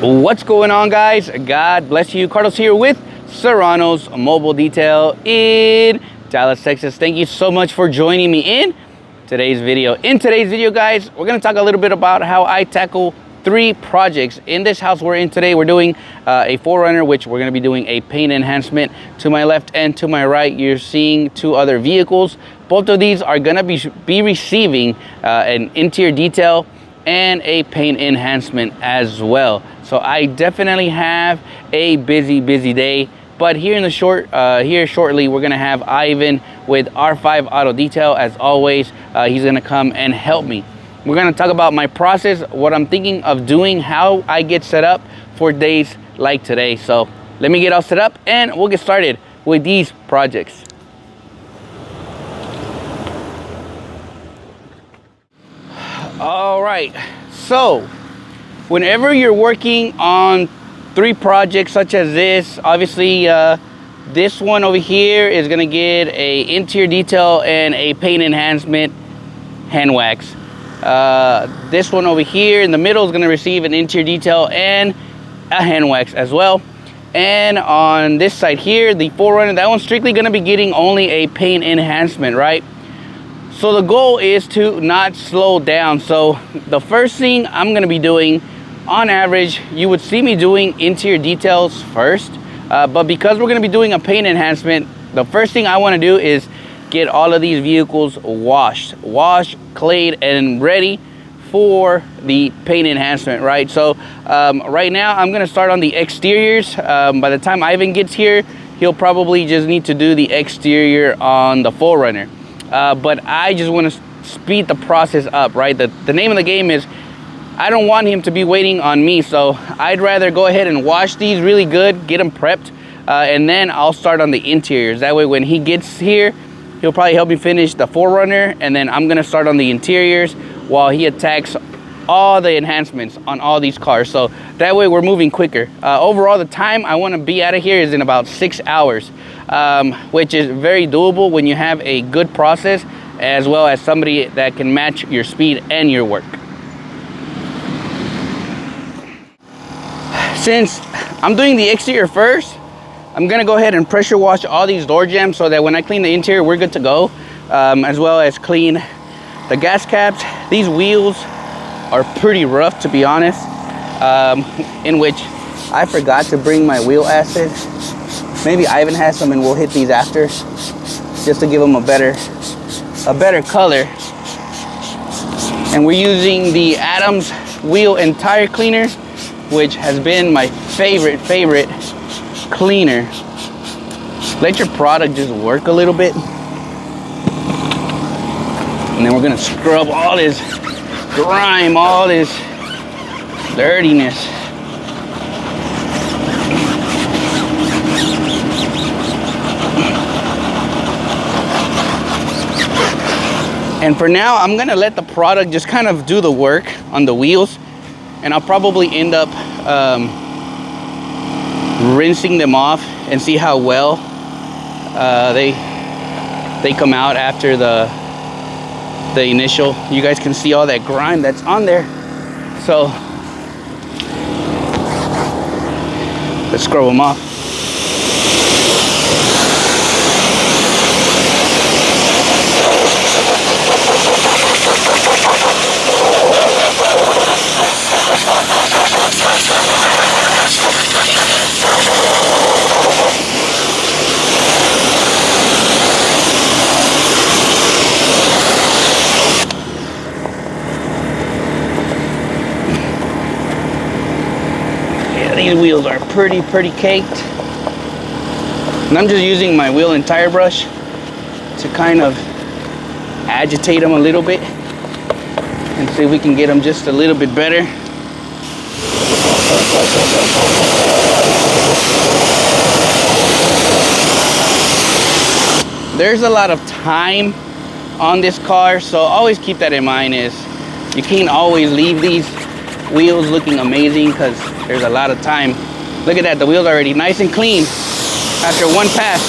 What's going on, guys? God bless you. Carlos here with Serranos Mobile Detail in Dallas, Texas. Thank you so much for joining me in today's video. In today's video, guys, we're going to talk a little bit about how I tackle 3 projects. In this house we're in today, we're doing a 4Runner, which we're going to be doing a paint enhancement. To my left and to my right, you're seeing 2 other vehicles. Both of these are going to be receiving an interior detail and a paint enhancement as well. So I definitely have a busy day. But here in the shortly, we're gonna have Ivan with R5 Auto Detail. As always, he's gonna come and help me. We're gonna talk about my process, what I'm thinking of doing, how I get set up for days like today. So let me get all set up and we'll get started with these projects. All right, so whenever you're working on 3 projects such as this, obviously this one over here is gonna get a interior detail and a paint enhancement hand wax. This one over here in the middle is gonna receive an interior detail and a hand wax as well. And on this side here, the 4Runner, that one's strictly gonna be getting only a paint enhancement, right? So the goal is to not slow down. So the first thing I'm gonna be doing, on average, you would see me doing interior details first. But because we're gonna be doing a paint enhancement, the first thing I wanna do is get all of these vehicles washed, clayed, and ready for the paint enhancement, right? So right now I'm gonna start on the exteriors. By the time Ivan gets here, he'll probably just need to do the exterior on the 4Runner. But I just want to speed the process up, right? The name of the game is I don't want him to be waiting on me, so I'd rather go ahead and wash these really good, get them prepped, and then I'll start on the interiors. That way when he gets here, he'll probably help me finish the 4Runner, and then I'm gonna start on the interiors while he attacks all the enhancements on all these cars. So that way we're moving quicker. Overall, the time I want to be out of here is in about 6 hours, which is very doable when you have a good process as well as somebody that can match your speed and your work. Since I'm doing the exterior first, I'm gonna go ahead and pressure wash all these door jambs so that when I clean the interior, we're good to go, as well as clean the gas caps. These wheels are pretty rough, to be honest, in which I forgot to bring my wheel acid. Maybe Ivan has some and we'll hit these after, just to give them a better color. And we're using the Adams wheel and tire cleaner, which has been my favorite cleaner. Let your product just work a little bit, and then we're gonna scrub all this grime, all this dirtiness. And for now, I'm gonna let the product just kind of do the work on the wheels, and I'll probably end up rinsing them off and see how well they come out after the initial. You guys can see all that grime that's on there. So let's scrub them off. These wheels are pretty caked, and I'm just using my wheel and tire brush to kind of agitate them a little bit and see if we can get them just a little bit better. There's a lot of time on this car, so always keep that in mind. Is you can't always leave these wheels looking amazing because there's a lot of time. Look at that, the wheels are already nice and clean after one pass.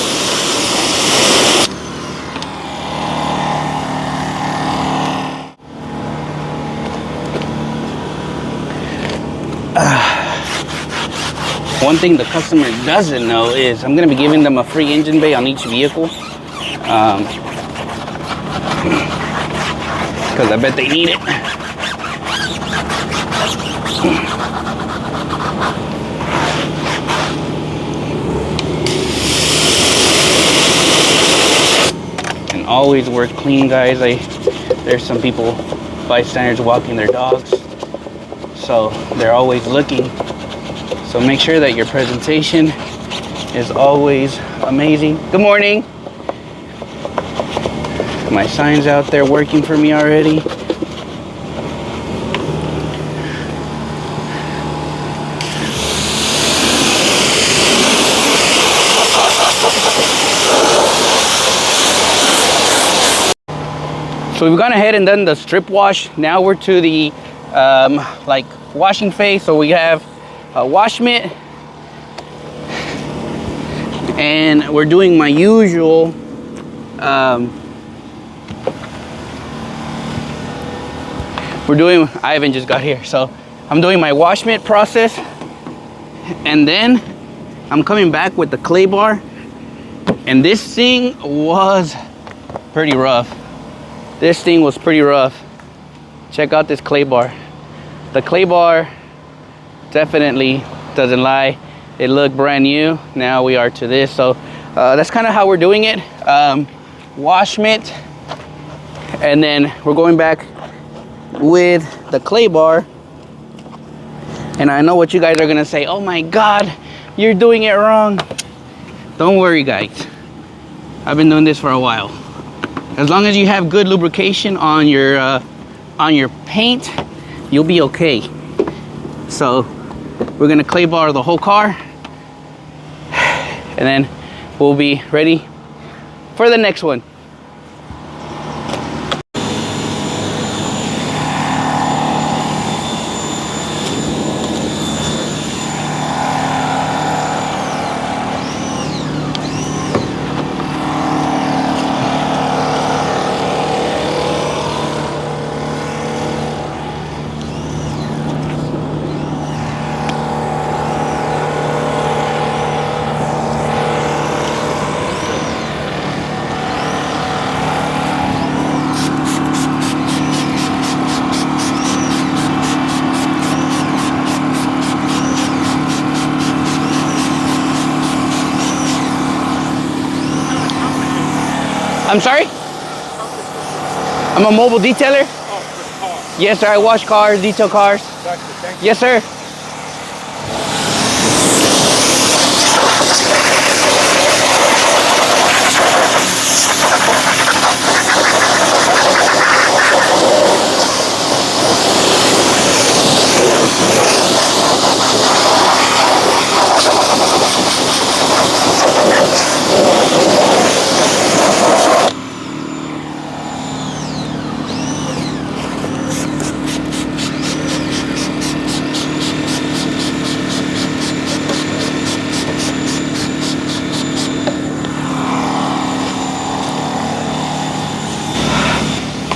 One thing the customer doesn't know is I'm gonna be giving them a free engine bay on each vehicle. Because I bet they need it. And always work clean, guys. There's some people, bystanders, walking their dogs, so they're always looking. So make sure that your presentation is always amazing. Good morning. My sign's out there working for me already. So we've gone ahead and done the strip wash. Now we're to the like washing phase. So we have a wash mitt, and we're doing my usual Ivan just got here, so I'm doing my wash mitt process, and then I'm coming back with the clay bar. And this thing was pretty rough. This thing was pretty rough. Check out this clay bar. The clay bar definitely doesn't lie. It looked brand new. Now we are to this. So that's kind of how we're doing it. Wash mitt, and then we're going back with the clay bar. And I know what you guys are gonna say. Oh my God, you're doing it wrong. Don't worry, guys. I've been doing this for a while. As long as you have good lubrication on your paint, you'll be okay. So we're gonna clay bar the whole car, and then we'll be ready for the next one. I'm sorry? I'm a mobile detailer. Oh, for cars. Yes, sir. I wash cars, detail cars. Gotcha. Thank you. Yes, sir.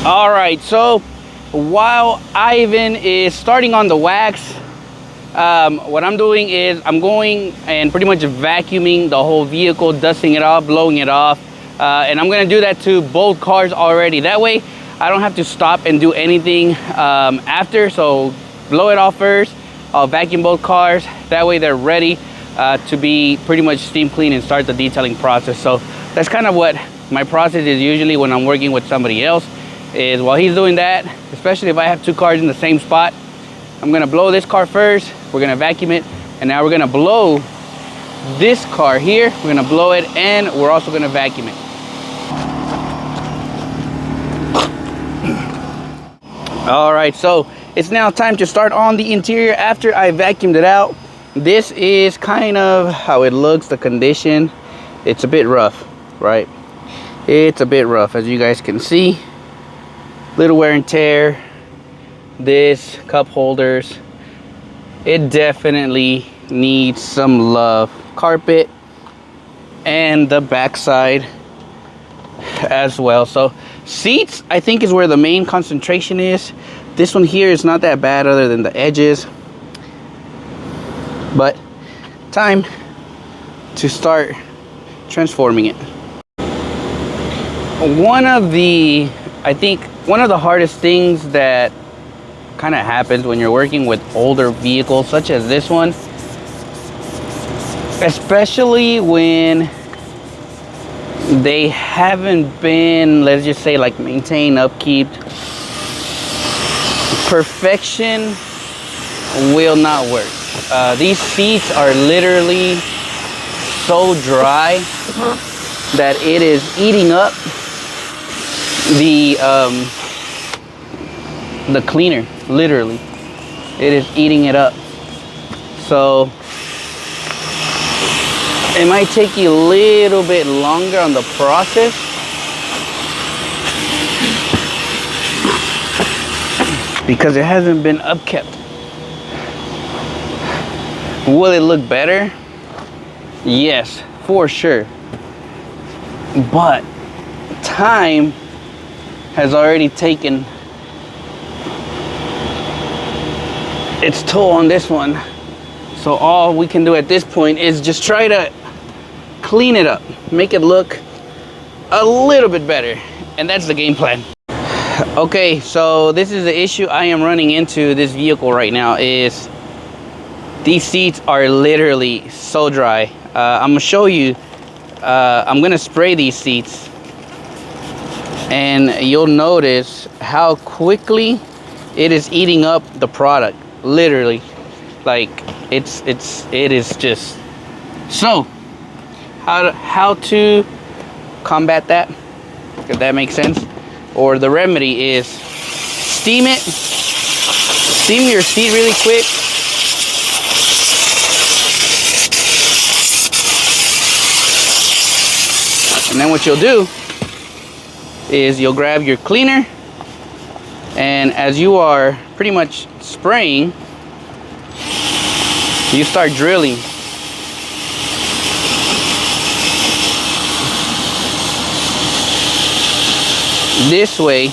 All right, so while Ivan is starting on the wax, what I'm doing is I'm going and pretty much vacuuming the whole vehicle, dusting it off, blowing it off, and I'm gonna do that to both cars already. That way I don't have to stop and do anything after. So blow it off first, I'll vacuum both cars, that way they're ready to be pretty much steam clean and start the detailing process. So that's kind of what my process is usually when I'm working with somebody else. Is while he's doing that, especially if I have two cars in the same spot, I'm gonna blow this car first, we're gonna vacuum it, and now we're gonna blow this car here, we're gonna blow it, and we're also gonna vacuum it. All right, so it's now time to start on the interior after I vacuumed it out. This is kind of how it looks, the condition. It's a bit rough, right? It's a bit rough, as you guys can see. Little wear and tear. This cup holders, it definitely needs some love. Carpet and the backside as well. So seats, I think, is where the main concentration is. This one here is not that bad other than the edges, but time to start transforming it. I think one of the hardest things that kind of happens when you're working with older vehicles such as this one, especially when they haven't been, let's just say, like maintained, upkeep, perfection will not work. These seats are literally so dry that it is eating up the cleaner. Literally, it is eating it up. So it might take you a little bit longer on the process, because it hasn't been upkept. Will it look better? Yes, for sure. But time has already taken its toll on this one. So all we can do at this point is just try to clean it up, make it look a little bit better. And that's the game plan. Okay, so this is the issue I am running into this vehicle right now, is these seats are literally so dry. I'm gonna show you. I'm gonna spray these seats, and you'll notice how quickly it is eating up the product. Literally, like it is just. So how to combat that, if that makes sense, or the remedy is steam it. Steam your seat really quick. And then what you'll do is you'll grab your cleaner, and as you are pretty much spraying, you start drilling. This way,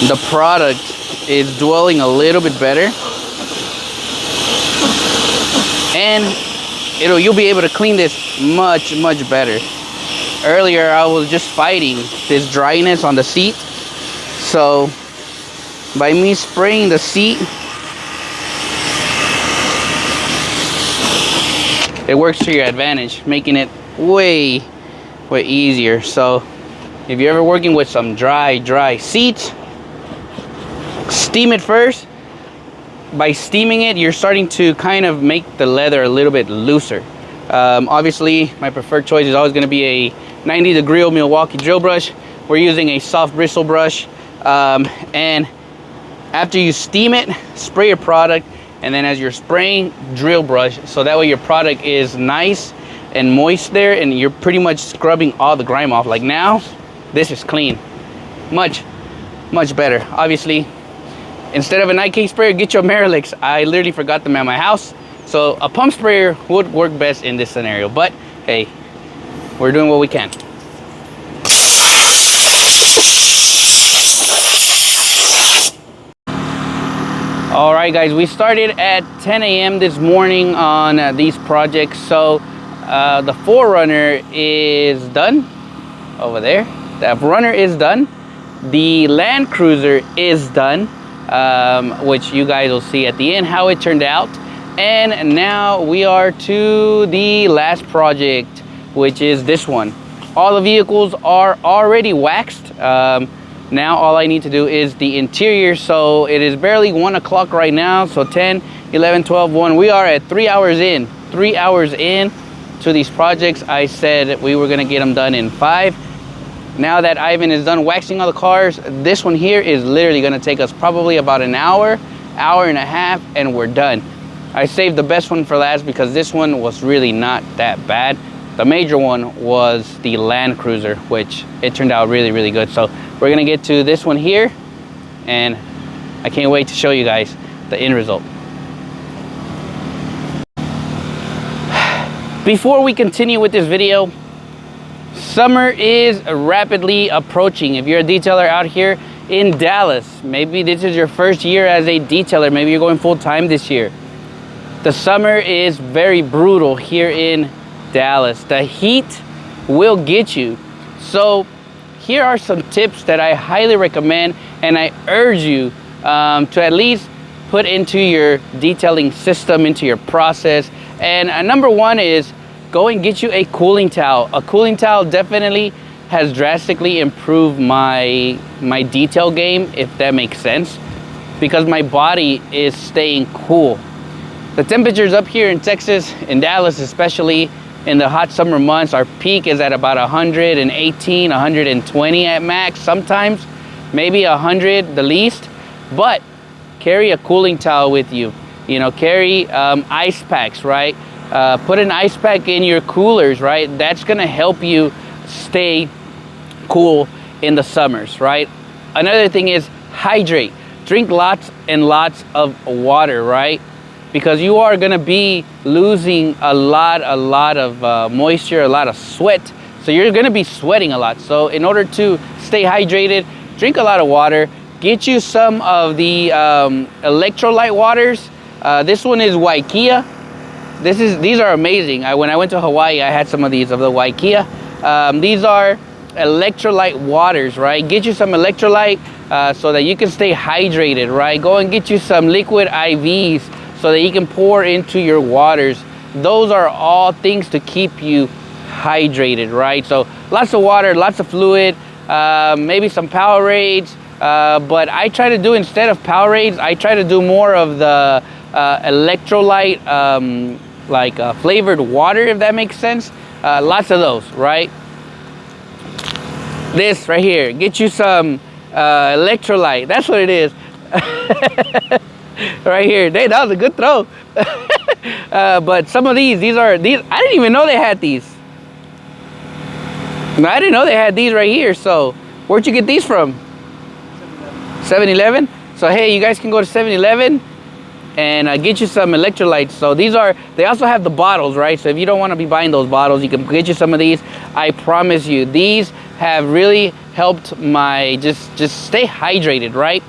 the product is dwelling a little bit better, and you'll be able to clean this much better. Earlier I was just fighting this dryness on the seat, so by me spraying the seat, it works to your advantage, making it way easier. So if you're ever working with some dry seats, steam it first. By steaming it, you're starting to kind of make the leather a little bit looser. Obviously, my preferred choice is always going to be a 90-degree Milwaukee drill brush. We're using a soft bristle brush. And after you steam it, spray your product. And then as you're spraying, drill brush. So that way your product is nice and moist there, and you're pretty much scrubbing all the grime off. Like now, this is clean. Much better. Obviously, instead of a night cake sprayer, get your Marilix. I literally forgot them at my house. So a pump sprayer would work best in this scenario. But hey, we're doing what we can. All right, guys, we started at 10 a.m. this morning on these projects. So the 4Runner is done over there. The Runner is done. The Land Cruiser is done. Which you guys will see at the end how it turned out. And now we are to the last project, which is this one. All the vehicles are already waxed. Now all I need to do is the interior. So it is barely 1 o'clock right now. So 10, 11, 12, 1. We are at 3 hours in. 3 hours in to these projects. I said we were gonna get them done in 5. Now that Ivan is done waxing all the cars, this one here is literally gonna take us probably about an hour and a half, and we're done. I saved the best one for last because this one was really not that bad. The major one was the Land Cruiser, which it turned out really good. So we're gonna get to this one here, and I can't wait to show you guys the end result. Before we continue with this video, summer is rapidly approaching. If you're a detailer out here in Dallas, maybe this is your first year as a detailer, maybe you're going full time this year. the summer is very brutal here in Dallas. The heat will get you. So here are some tips that I highly recommend, and I urge you to at least put into your detailing system, into your process. And number one is go and get you a cooling towel. A cooling towel definitely has drastically improved my detail game, if that makes sense, because my body is staying cool. The temperatures up here in Texas, in Dallas especially, in the hot summer months, our peak is at about 118, 120 at max, sometimes maybe 100 the least. But carry a cooling towel with you. You know, carry ice packs, right? Put an ice pack in your coolers, right? That's gonna help you stay cool in the summers, right? Another thing is hydrate. Drink lots and lots of water, right? Because you are gonna be losing a lot of moisture, a lot of sweat. So you're gonna be sweating a lot. So in order to stay hydrated, drink a lot of water. Get you some of the electrolyte waters. This one is Waikea. These are amazing. When I went to Hawaii, I had some of these of the Waikea. These are electrolyte waters, right? Get you some electrolyte so that you can stay hydrated, right? Go and get you some liquid IVs so that you can pour into your waters. Those are all things to keep you hydrated, right? So lots of water, lots of fluid, maybe some Powerades. But I try to do, instead of Powerades, I try to do more of the electrolyte, flavored water, if that makes sense. Lots of those, right? This right here, get you some electrolyte. That's what it is. Right here. Hey, that was a good throw. But some of these I didn't even know they had these. No, I didn't know they had these right here. So where'd you get these from? 7-Eleven. So hey, you guys can go to 7-Eleven and get you some electrolytes. So they also have the bottles, right? So if you don't want to be buying those bottles, you can get you some of these. I promise you, these have really helped my just stay hydrated, right?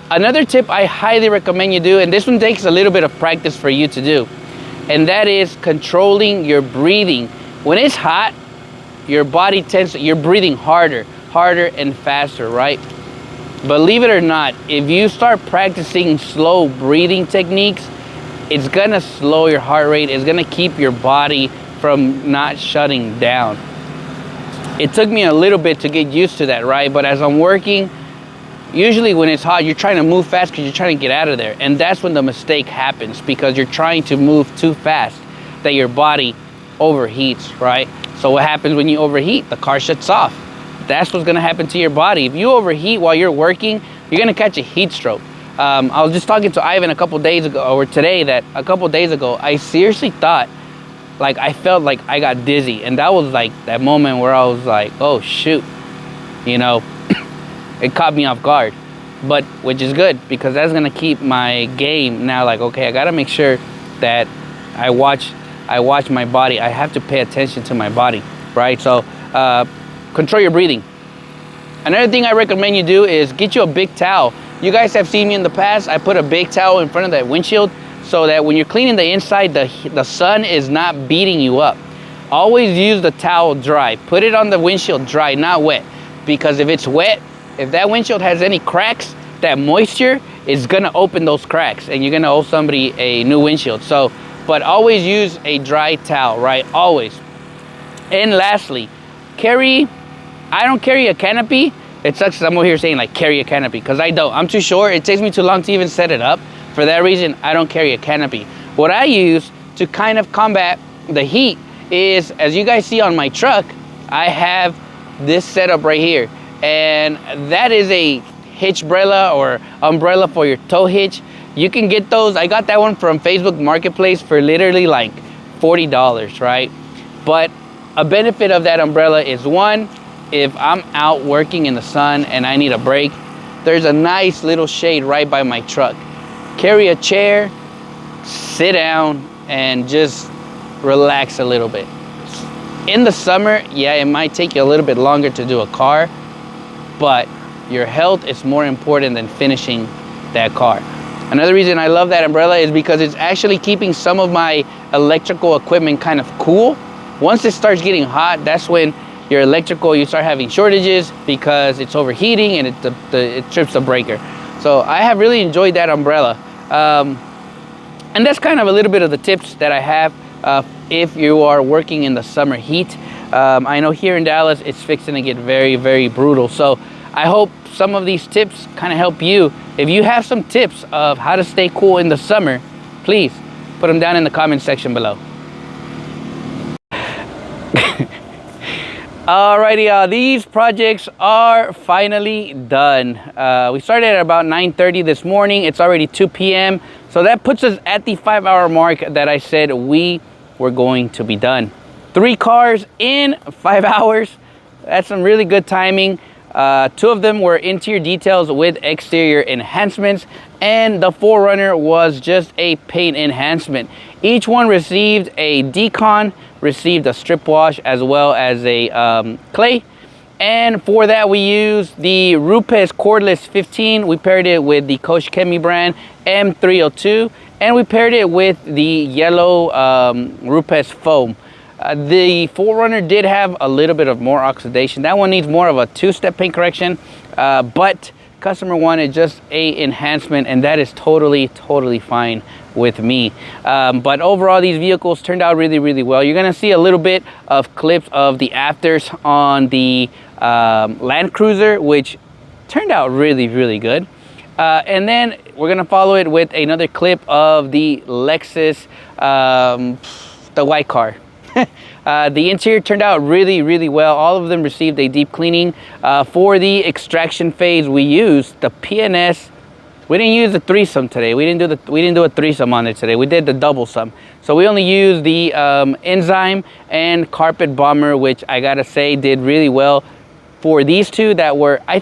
Another tip I highly recommend you do, and this one takes a little bit of practice for you to do, and that is controlling your breathing. When it's hot, your body you're breathing harder and faster, right? Believe it or not, if you start practicing slow breathing techniques, it's gonna slow your heart rate. It's gonna keep your body from not shutting down. It took me a little bit to get used to that, right? But as I'm working, usually when it's hot, you're trying to move fast because you're trying to get out of there. And that's when the mistake happens, because you're trying to move too fast that your body overheats, right? So what happens when you overheat? The car shuts off. That's what's gonna happen to your body. If you overheat while you're working, you're gonna catch a heat stroke. I was just talking to Ivan a couple days ago, I seriously thought, like, I felt like I got dizzy. And that was like that moment where I was like, oh shoot, you know, it caught me off guard. But which is good, because that's gonna keep my game now. Like, okay, I gotta make sure that I watch my body. I have to pay attention to my body, right? So control your breathing. Another thing I recommend you do is get you a big towel. You guys have seen me in the past. I put a big towel in front of that windshield so that when you're cleaning the inside, the sun is not beating you up. Always use the towel dry. Put it on the windshield dry, not wet. Because if it's wet, if that windshield has any cracks, that moisture is gonna open those cracks and you're gonna owe somebody a new windshield. So, but always use a dry towel, right? Always. And lastly, I don't carry a canopy. It sucks because I'm over here saying like carry a canopy, because I don't. I'm too short. It takes me too long to even set it up. For that reason, I don't carry a canopy. What I use to kind of combat the heat is, as you guys see on my truck, I have this setup right here. And that is a hitch umbrella, or umbrella for your tow hitch. You can get those. I got that one from Facebook Marketplace for literally like $40, right? But a benefit of that umbrella is, one, if I'm out working in the sun and I need a break, there's a nice little shade right by my truck. Carry a chair, sit down, and just relax a little bit. In the summer, yeah, it might take you a little bit longer to do a car, but your health is more important than finishing that car. Another reason I love that umbrella is because it's actually keeping some of my electrical equipment kind of cool. Once it starts getting hot, that's when your electrical, you start having shortages because it's overheating and it trips the breaker. So I have really enjoyed that umbrella. And that's kind of a little bit of the tips that I have if you are working in the summer heat. I know here in Dallas, it's fixing to get very, very brutal. So I hope some of these tips kind of help you. If you have some tips of how to stay cool in the summer, please put them down in the comment section below. Alrighty, these projects are finally done. We started at about 9:30 this morning. It's already 2 p.m. So that puts us at the 5-hour mark that I said we were going to be done. 3 cars in 5 hours. That's some really good timing. 2 of them were interior details with exterior enhancements, and the 4Runner was just a paint enhancement. Each one received a decon, received a strip wash, as well as a clay. And for that, we used the Rupes Cordless 15. We paired it with the Coach Chemi brand M302, and we paired it with the yellow Rupes foam. The 4Runner did have a little bit of more oxidation. That one needs more of a 2-step paint correction, but customer wanted just a enhancement, and that is totally fine with me. But overall, these vehicles turned out really well. You're gonna see a little bit of clips of the afters on the Land Cruiser, which turned out really good. And then we're gonna follow it with another clip of the Lexus, the white car. The interior turned out really well. All of them received a deep cleaning. For the extraction phase, we used the PNS. We didn't use the threesome today. We didn't do a threesome on it today. We did the double sum. So we only used the enzyme and carpet bomber, which I gotta say did really well for these two that were, I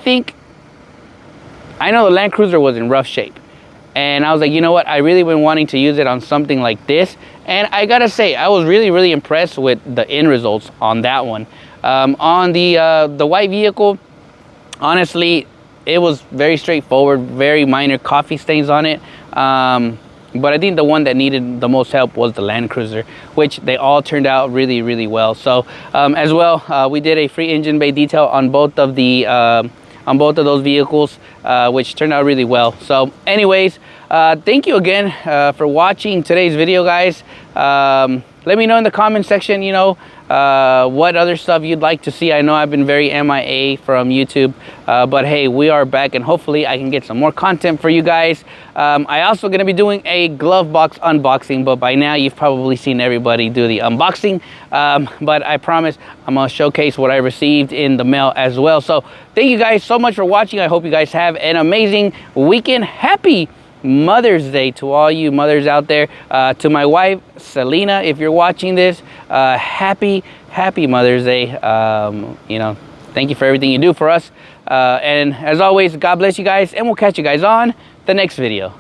know the Land Cruiser was in rough shape. And I was like, you know what? I really been wanting to use it on something like this. And I gotta say, I was really impressed with the end results on that one. On the white vehicle, honestly, it was very straightforward, very minor coffee stains on it. But I think the one that needed the most help was the Land Cruiser, which they all turned out really well. So as well, we did a free engine bay detail on both of those vehicles, which turned out really well. So anyways, thank you again for watching today's video, guys. Let me know in the comment section, you know, what other stuff you'd like to see. I know I've been very MIA from YouTube, but hey, we are back, and hopefully I can get some more content for you guys. I also gonna be doing a glove box unboxing, but by now you've probably seen everybody do the unboxing. But I promise I'm gonna showcase what I received in the mail as well. So thank you guys so much for watching. I hope you guys have an amazing weekend. Happy Mother's Day to all you mothers out there. To my wife Selena, if you're watching this, happy Mother's Day. You know, thank you for everything you do for us, and as always, God bless you guys, and we'll catch you guys on the next video.